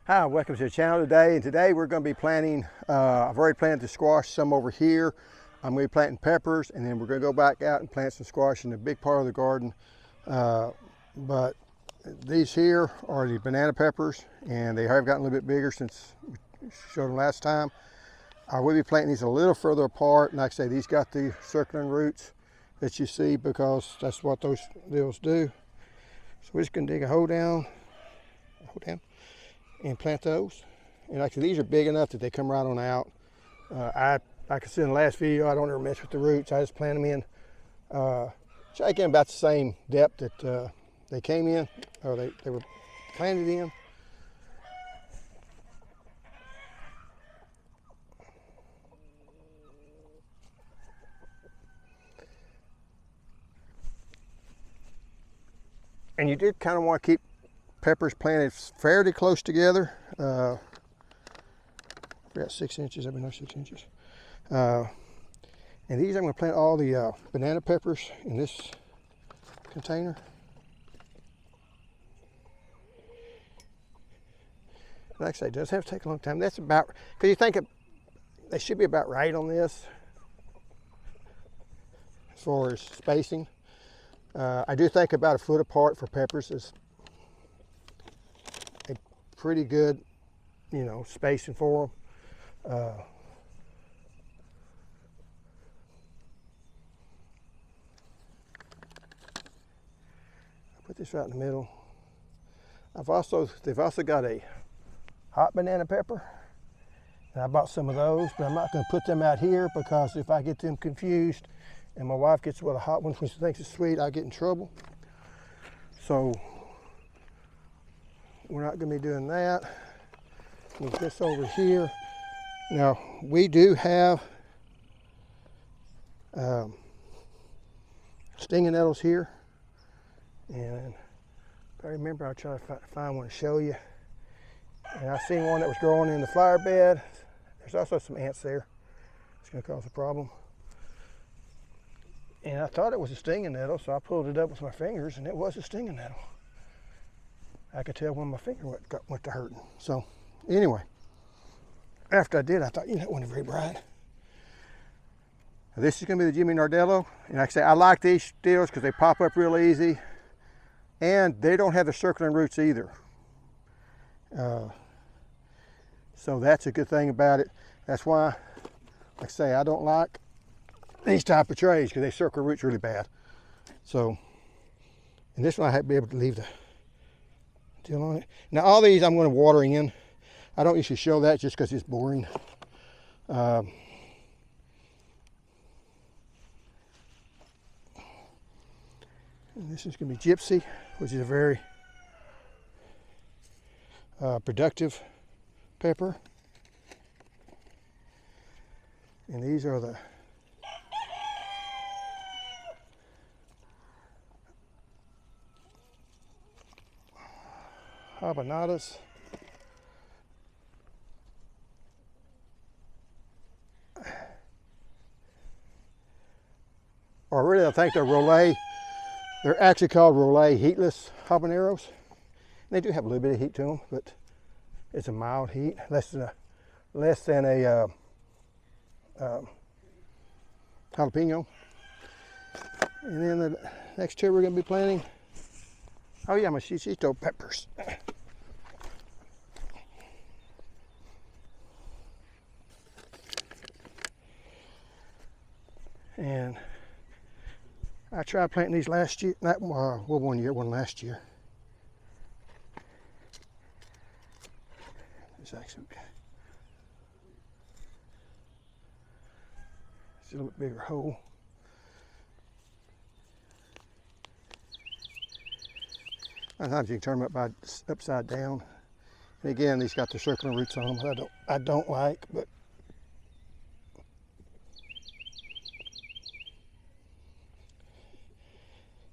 Hi, welcome to the channel today. And today we're going to be planting, I've already planted the squash some over here. I'm going to be planting peppers, and then we're going to go back out and plant some squash in the big part of the garden. But these here are the banana peppers, and they have gotten a little bit bigger since we showed them last time. I will be planting these a little further apart, and like I say, these got the circling roots that you see because that's what those deals do. So we're just going to dig a hole down, and plant those. And actually these are big enough that they come right on out. Like I said in the last video, I don't ever mess with the roots. I just plant them in, try to get about the same depth that they came in, or they were planted in. And you did kind of want to keep peppers planted fairly close together. We got 6 inches, I've been 6 inches. And these I'm going to plant all the banana peppers in this container. Like I say, it does have to take a long time. That's about, because you think they should be about right on this as far as spacing. I do think about 1 foot apart for peppers is a pretty good, spacing for them. Put this right in the middle. They've also got a hot banana pepper, and I bought some of those, but I'm not going to put them out here because if I get them confused and my wife gets a hot one when she thinks it's sweet, I get in trouble. So we're not going to be doing that. Move this over here. Now we do have stinging nettles here, and if I remember, I'll try to find one to show you. And I seen one that was growing in the flower bed. There's also some ants there. It's going to cause a problem. And I thought it was a stinging nettle, so I pulled it up with my fingers, and it was a stinging nettle. I could tell when my finger went to hurting. So anyway, after I did, I thought, it wasn't very bright. Now, this is going to be the Jimmy Nardello. And like I say, I like these deals because they pop up real easy, and they don't have the circling roots either. So that's a good thing about it. That's why, like I say, I don't like these type of trays because they circle roots really bad. So, and this one I have to be able to leave the deal on it. Now all these I'm going to water in. I don't usually show that just because it's boring. And this is going to be Gypsy, which is a very productive pepper. And these are the habanadas. Or really, I think they're Rolay. They're actually called Rolay heatless habaneros. They do have a little bit of heat to them, but it's a mild heat, less than a jalapeno. And then the next two we're going to be planting, oh yeah, my shishito peppers. And I tried planting these last year, one last year. It's actually it's a little bit bigger hole. Sometimes you can turn them upside down. And again, these got the circling roots on them. I don't like, but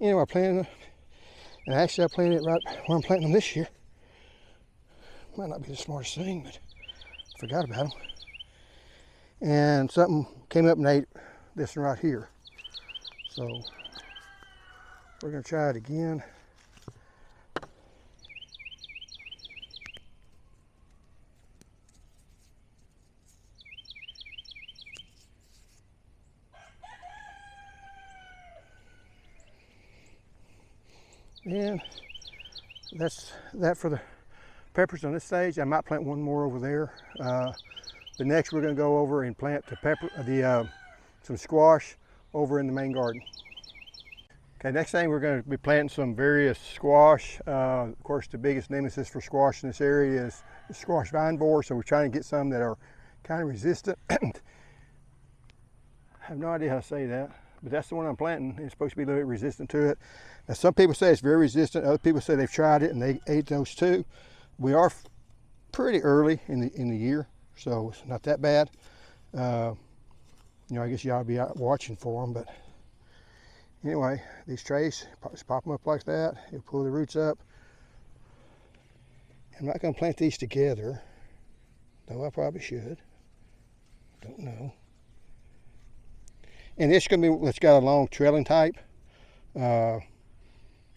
anyway, I planted them, and actually I planted it right where I'm planting them this year. Might not be the smartest thing, but I forgot about them. And something came up and ate this one right here. So we're going to try it again. And that's that for the peppers on this stage. I might plant one more over there. But next we're going to go over and plant some squash over in the main garden. Okay, next thing we're going to be planting some various squash. Of course, the biggest nemesis for squash in this area is the squash vine borer, so we're trying to get some that are kind of resistant. I have no idea how to say that, but that's the one I'm planting. It's supposed to be a little bit resistant to it. Now, some people say it's very resistant. Other people say they've tried it and they ate those too. We are pretty early in the year, so it's not that bad. You know, I guess you ought to be out watching for them, but anyway, these trays, just pop them up like that. You'll pull the roots up. I'm not going to plant these together, though I probably should. Don't know. And it's going to be, it's got a long trailing type to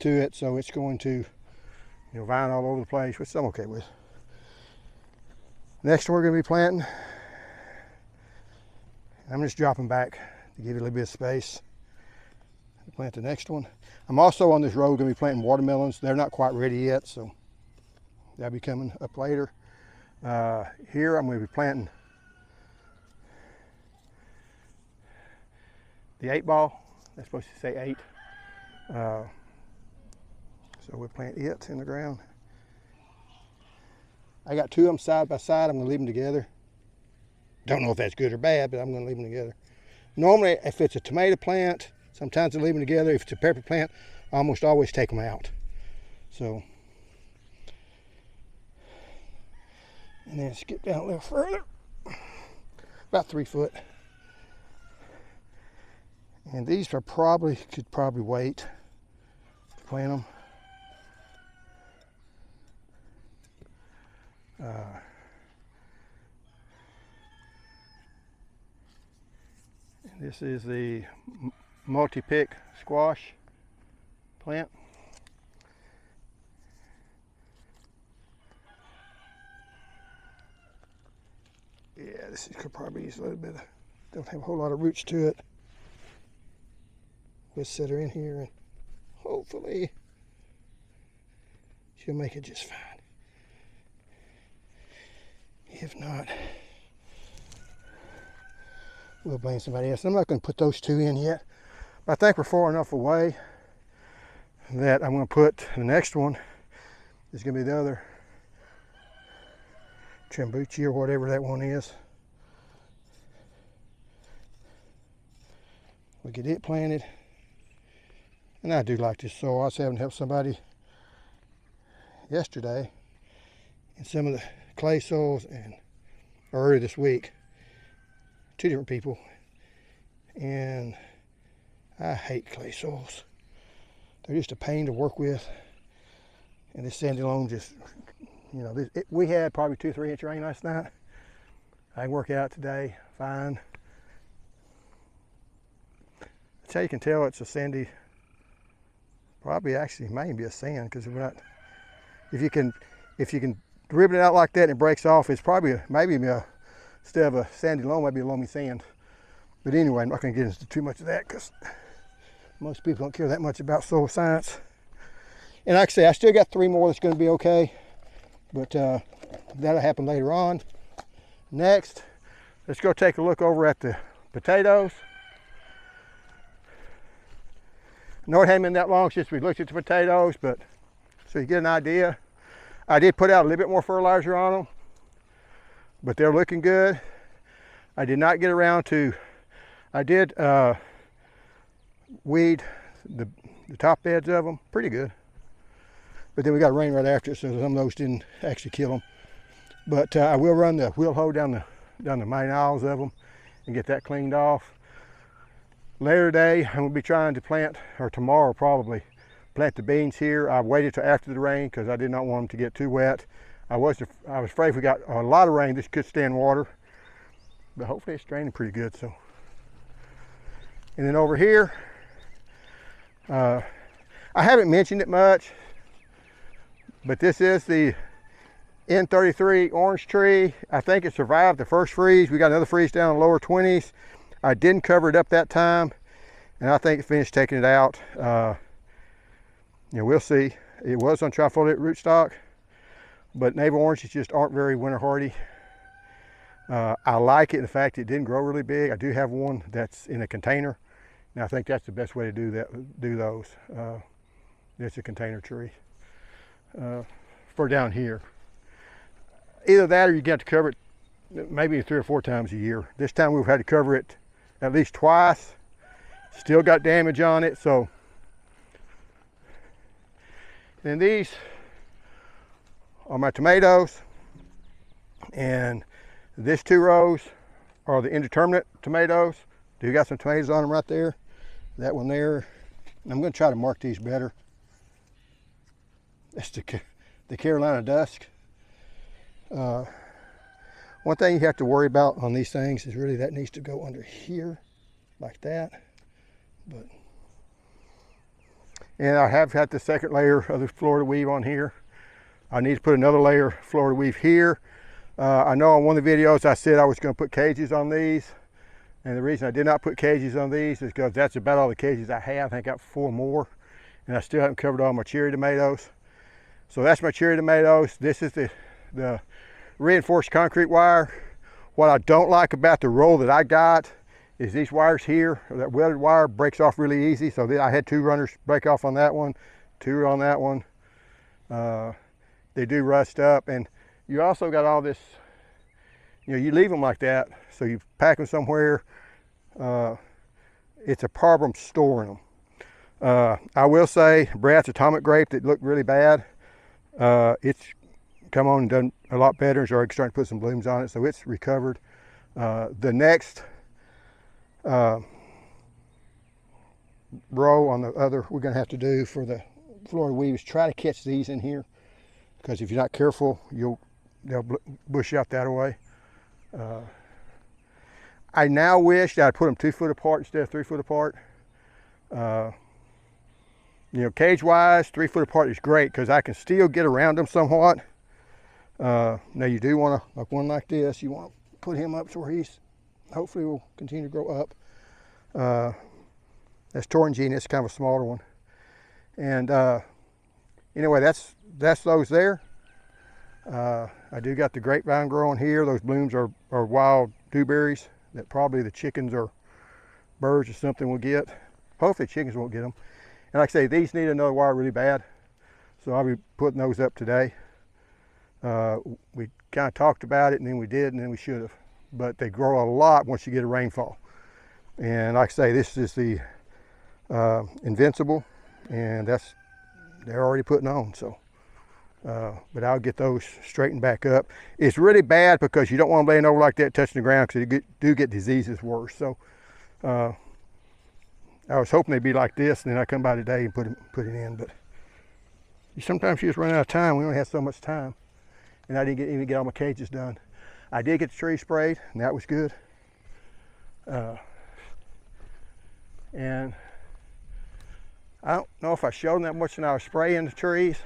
it, so it's going to, you know, vine all over the place, which I'm okay with. Next one we're going to be planting, I'm just dropping back to give it a little bit of space. Plant the next one. I'm also on this road going to be planting watermelons. They're not quite ready yet, so they'll be coming up later. Here I'm going to be planting the 8-ball. That's supposed to say 8. So we'll plant it in the ground. I got 2 of them side by side. I'm going to leave them together. Don't know if that's good or bad, but I'm going to leave them together. Normally, if it's a tomato plant, sometimes I leave them together. If it's a pepper plant, I almost always take them out. So, and then skip down a little further, about 3 foot. And these are could probably wait to plant them. This is the multi-pick squash plant. Yeah, this could probably use a little bit of, don't have a whole lot of roots to it. We'll set her in here and hopefully she'll make it just fine. If not, we'll blame somebody else. I'm not going to put those 2 in yet. But I think we're far enough away that I'm going to put the next one is going to be the other Trimbuchi or whatever that one is. We'll get it planted. And I do like this soil. I was having to help somebody yesterday in some of the clay soils and earlier this week. 2 different people. And I hate clay soils. They're just a pain to work with. And this sandy loam just, you know, we had probably 2-3 inch rain last night. I can work out today fine. That's how you can tell it's a sandy, probably actually maybe a sand, because we're not, if you can rib it out like that and it breaks off, it's probably instead of a sandy loam, maybe a loamy sand. But anyway, I'm not going to get into too much of that because most people don't care that much about soil science. And like I say, I still got 3 more that's going to be okay, but that'll happen later on. Next, let's go take a look over at the potatoes. I know it hadn't been that long since we looked at the potatoes, but so you get an idea. I did put out a little bit more fertilizer on them, but they're looking good. I did not get around to, I did weed the top beds of them pretty good, but then we got rain right after it, so some of those didn't actually kill them. But I will run the wheel hoe down the main aisles of them and get that cleaned off. Later today, I'm going to be trying to plant, or tomorrow probably, plant the beans here. I waited till after the rain because I did not want them to get too wet. I was afraid if we got a lot of rain, this could stand water, but hopefully it's draining pretty good. So, and then over here, I haven't mentioned it much, but this is the N33 orange tree. I think it survived the first freeze. We got another freeze down in the lower 20s. I didn't cover it up that time, and I think it finished taking it out. we'll see. It was on trifoliate rootstock, but navel oranges just aren't very winter hardy. I like it in the fact it didn't grow really big. I do have one that's in a container, and I think that's the best way to do those. It's a container tree for down here. Either that or you get to cover it maybe 3 or 4 times a year. This time we've had to cover it at least twice. Still got damage on it, so. Then these are my tomatoes, and this 2 rows are the indeterminate tomatoes. Do got some tomatoes on them right there. That one there. I'm going to try to mark these better. That's the Carolina Dusk. One thing you have to worry about on these things is really that needs to go under here like that. And I have had the second layer of the Florida weave on here. I need to put another layer of Florida weave here. I know on one of the videos I said I was going to put cages on these, and the reason I did not put cages on these is because that's about all the cages I have. I think I got 4 more, and I still haven't covered all my cherry tomatoes. So that's my cherry tomatoes. This is the reinforced concrete wire. What I don't like about the roll that I got is these wires here, that welded wire breaks off really easy. So I had 2 runners break off on that one, 2 on that one. They do rust up, and you also got all this, you leave them like that, so you pack them somewhere. It's a problem storing them. I will say Brad's atomic grape that looked really bad, it's come on and done a lot better. It's already starting to put some blooms on it, so it's recovered. The next row on the other we're going to have to do for the Florida weave is try to catch these in here, because if you're not careful, they'll bush out that way. I now wish that I'd put them 2 foot apart instead of 3 foot apart. Cage wise, 3 foot apart is great because I can still get around them somewhat. Now you do want to, like one like this, you want to put him up so where he's hopefully will continue to grow up. That's Torringine, it's kind of a smaller one. And anyway, that's those there. I do got the grapevine growing here. Those blooms are wild dewberries that probably the chickens or birds or something will get. Hopefully chickens won't get them. And like I say, these need another wire really bad, so I'll be putting those up today. We kind of talked about it, and then we did, and then we should have. But they grow a lot once you get a rainfall. And like I say, this is the Invincible, and they're already putting on. So, but I'll get those straightened back up. It's really bad because you don't want them laying over like that, touching the ground, because you do get diseases worse. So, I was hoping they'd be like this, and then I come by today and put it in. But sometimes you just run out of time. We only have so much time, and I didn't even get all my cages done. I did get the tree sprayed, and that was good. And I don't know if I showed them that much when I was spraying the trees.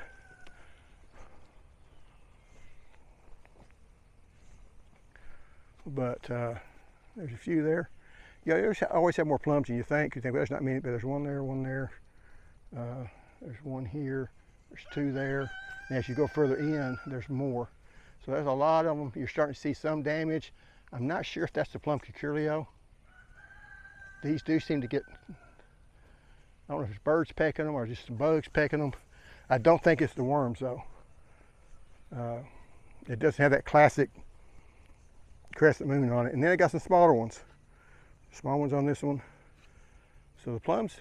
But there's a few there. Yeah, you always have more plums than you think. You think, well, there's not many, but there's one there. There's one here. There's 2 there. And as you go further in, there's more. So there's a lot of them. You're starting to see some damage. I'm not sure if that's the plum cucullio. These do seem to get, I don't know if it's birds pecking them or just some bugs pecking them. I don't think it's the worms though. It doesn't have that classic crescent moon on it. And then it got some smaller ones. Small ones on this one. So the plums,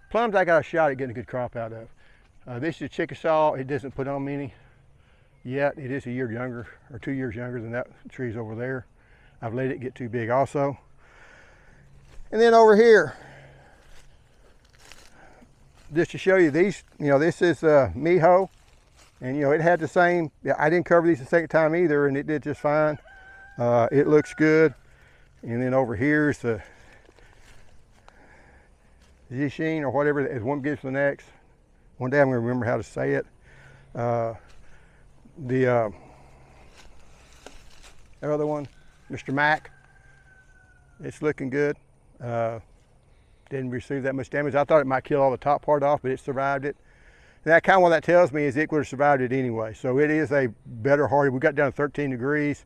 plums I got a shot at getting a good crop out of. This is Chickasaw. It doesn't put on many yet. It is a year younger, or 2 years younger than that tree's over there. I've let it get too big also. And then over here, just to show you these, this is Miho. And it had the same, I didn't cover these the second time either, and it did just fine. It looks good. And then over here is the Zishin or whatever, as one gives to the next. One day I'm going to remember how to say it. The other one, Mr. Mac, it's looking good. didn't receive that much damage. I thought it might kill all the top part off, but it survived it. And that kind of what that tells me is it would have survived it anyway. So it is a better hardy. We got down to 13 degrees.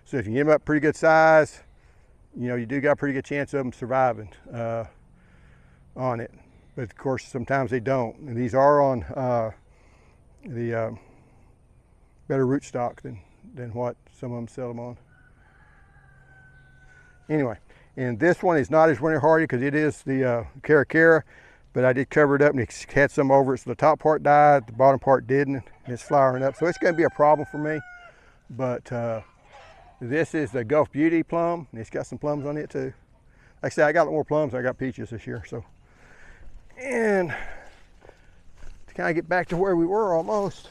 So if you get them up pretty good size, you know, you do got a pretty good chance of them surviving on it. But of course, sometimes they don't. And these are on the better rootstock than what some of them sell them on. Anyway, and this one is not as winter hardy because it is the Caracara, but I did cover it up and it had some over it. So the top part died, the bottom part didn't, and it's flowering up. So it's going to be a problem for me. But this is the Gulf Beauty plum, and it's got some plums on it too. Like I said, I got more plums than I got peaches this year. So, and to kind of get back to where we were almost.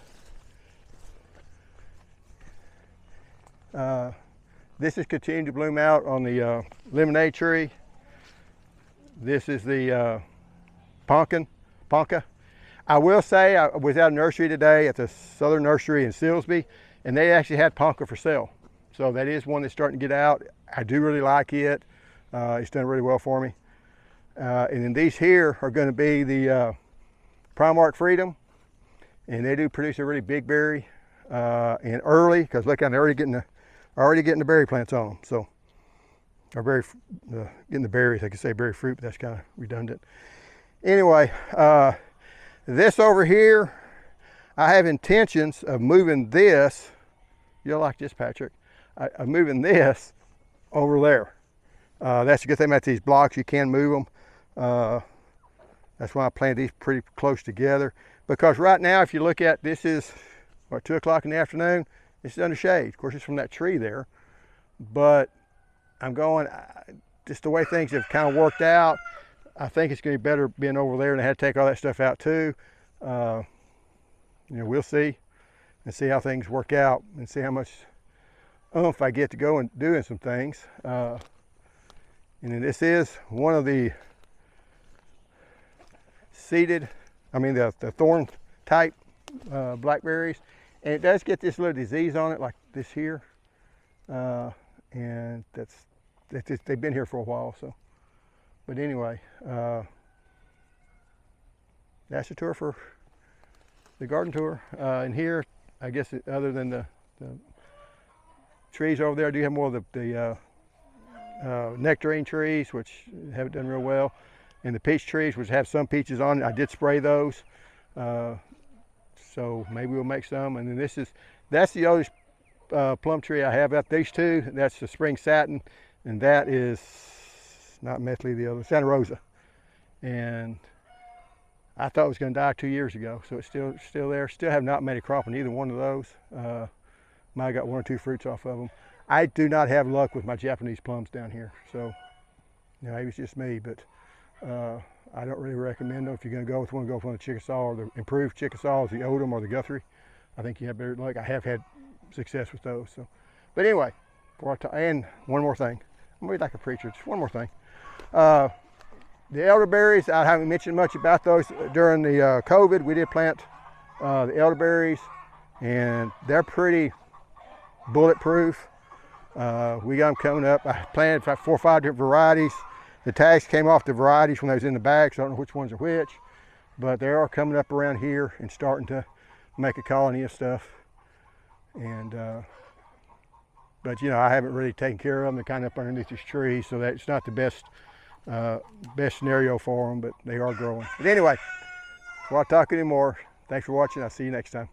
This is continuing to bloom out on the lemonade tree. This is the Ponca. I will say I was at a nursery today at the Southern Nursery in Silsbee, and they actually had Ponca for sale. So that is one that's starting to get out. I do really like it. It's done really well for me. And then these here are going to be the Primark Freedom, and they do produce a really big berry and early, because look, I'm already getting the berry plants on them. So, or getting the berries. I could say berry fruit, but that's kind of redundant. Anyway, this over here, I have intentions of moving this. You'll like this, Patrick. I'm moving this over there. That's a good thing about these blocks. You can move them. That's why I planted these pretty close together. Because right now, if you look at this, is what, 2 o'clock in the afternoon. It's under shade. Of course, it's from that tree there. But I'm going, just the way things have kind of worked out, I think it's going to be better being over there, and I had to take all that stuff out too. You know, we'll see and see how things work out and see how much oomph I get to go and doing some things. And then this is one of the seeded, the thorn type blackberries. And it does get this little disease on it like this here. And they've been here for a while, so. But anyway, that's the tour for the garden tour. And here, I guess other than the trees over there, I do have more of the nectarine trees, which haven't done real well. And the peach trees, which have some peaches on it. I did spray those. So maybe we'll make some. And then that's the oldest plum tree I have. Out these two, that's the spring satin, and that is not Methley, the other Santa Rosa. And I thought it was going to die 2 years ago, so it's still there. Still have not made a crop on either one of those. Might have got 1 or 2 fruits off of them. I do not have luck with my Japanese plums down here, so you know, maybe it's just me, but I don't really recommend them. If you're going to go with one, go with the Chickasaw or the improved Chickasaws, the Odom or the Guthrie. I think you have better luck. I have had success with those. So, but anyway, and one more thing. I'm really like a preacher. Just one more thing. The elderberries, I haven't mentioned much about those during the COVID. We did plant the elderberries, and they're pretty bulletproof. We got them coming up. I planted like 4 or 5 different varieties. The tags came off the varieties when they was in the bag, so I don't know which ones are which, but they are coming up around here and starting to make a colony of stuff. And but you know, I haven't really taken care of them. They're kind of up underneath this tree, so that's not the best scenario for them, but they are growing. But anyway, before I talk anymore, thanks for watching. I'll see you next time.